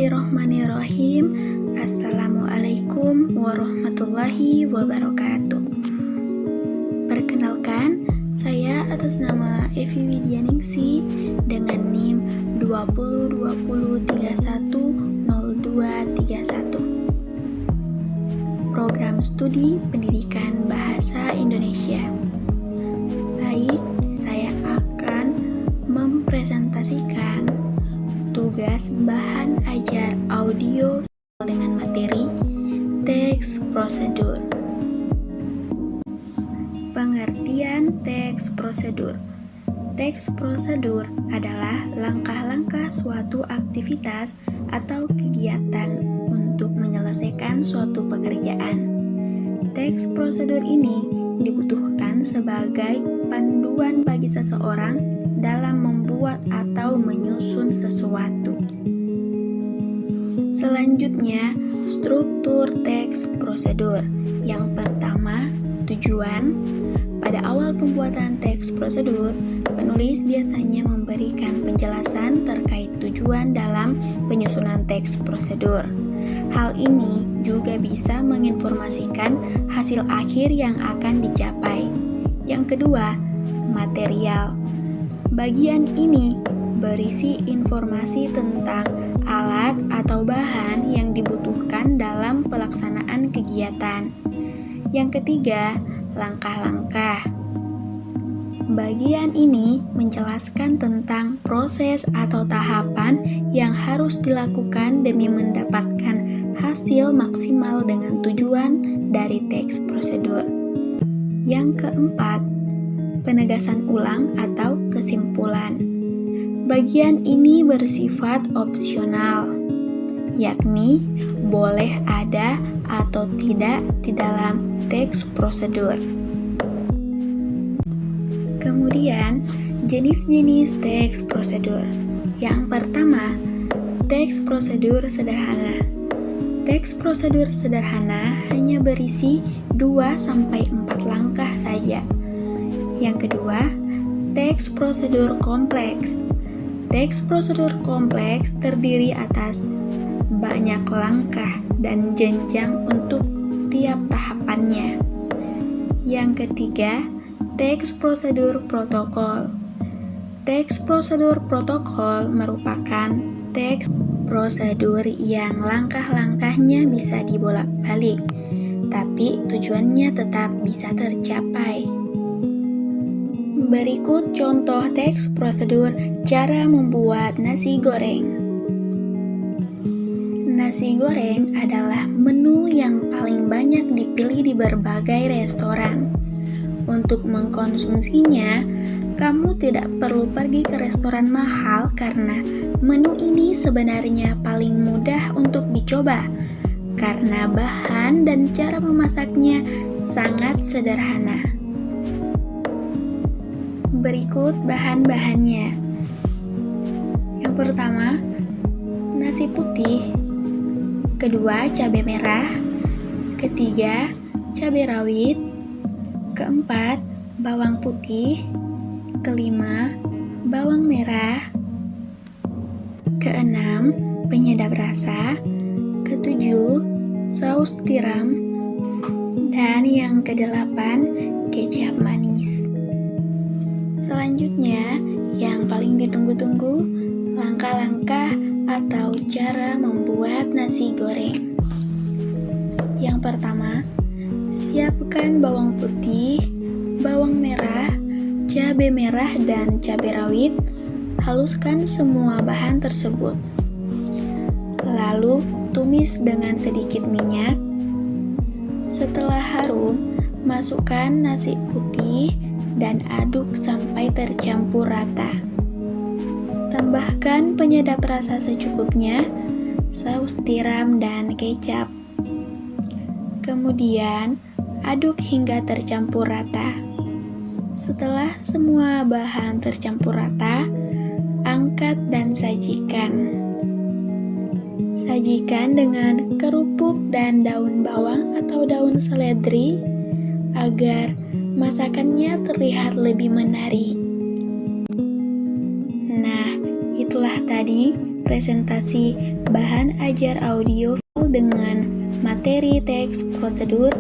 Bismillahirrahmanirrahim. Assalamualaikum warahmatullahi wabarakatuh. Perkenalkan, saya atas nama Evi Widyaningsi dengan NIM 2020310231. Program Studi Pendidikan Bahasa Indonesia. Baik, saya akan mempresentasikan tugas bahan ajar audio dengan materi teks prosedur. Pengertian teks prosedur. Teks prosedur adalah langkah-langkah suatu aktivitas atau kegiatan untuk menyelesaikan suatu pekerjaan. Teks prosedur ini dibutuhkan sebagai panduan bagi seseorang dalam membuat atau menyusun sesuatu. Selanjutnya, struktur teks prosedur. Yang pertama, tujuan. Pada awal pembuatan teks prosedur, penulis biasanya memberikan penjelasan terkait tujuan dalam penyusunan teks prosedur. Hal ini juga bisa menginformasikan hasil akhir yang akan dicapai. Yang kedua, material. Bagian ini berisi informasi tentang alat atau bahan yang dibutuhkan dalam pelaksanaan kegiatan. Yang ketiga, langkah-langkah. Bagian ini menjelaskan tentang proses atau tahapan yang harus dilakukan demi mendapatkan hasil maksimal dengan tujuan dari teks prosedur. Yang keempat, penegasan ulang atau kesimpulan. Bagian ini bersifat opsional, yakni boleh ada atau tidak di dalam teks prosedur. Kemudian, jenis-jenis teks prosedur. Yang pertama, teks prosedur sederhana. Teks prosedur sederhana hanya berisi 2-4 langkah saja. Yang kedua, teks prosedur kompleks. Teks prosedur kompleks terdiri atas banyak langkah dan jenjang untuk tiap tahapannya. Yang ketiga, teks prosedur protokol. Teks prosedur protokol merupakan teks prosedur yang langkah-langkahnya bisa dibolak-balik, tapi tujuannya tetap bisa tercapai. Berikut contoh teks prosedur cara membuat nasi goreng. Nasi goreng adalah menu yang paling banyak dipilih di berbagai restoran. Untuk mengkonsumsinya, kamu tidak perlu pergi ke restoran mahal karena menu ini sebenarnya paling mudah untuk dicoba karena bahan dan cara memasaknya sangat sederhana. Berikut bahan-bahannya. Yang pertama, nasi putih. Kedua, cabai merah. Ketiga, cabai rawit. Keempat, bawang putih. Kelima, bawang merah. Keenam, penyedap rasa. Ketujuh, saus tiram. Dan yang kedelapan, kecap manis. Selanjutnya, yang paling ditunggu-tunggu, langkah-langkah atau cara membuat nasi goreng. Yang pertama, siapkan bawang putih, bawang merah, cabai merah, dan cabai rawit. Haluskan semua bahan tersebut. Lalu, tumis dengan sedikit minyak. Setelah harum, masukkan nasi putih dan aduk sampai tercampur rata. Tambahkan penyedap rasa secukupnya, saus tiram dan kecap. Kemudian, aduk hingga tercampur rata. Setelah semua bahan tercampur rata, angkat dan sajikan. Sajikan dengan kerupuk dan daun bawang atau daun seledri agar masakannya terlihat lebih menarik. Nah, itulah tadi presentasi bahan ajar audio dengan materi teks prosedur.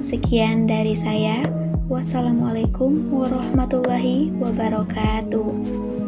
Sekian dari saya. Wassalamualaikum warahmatullahi wabarakatuh.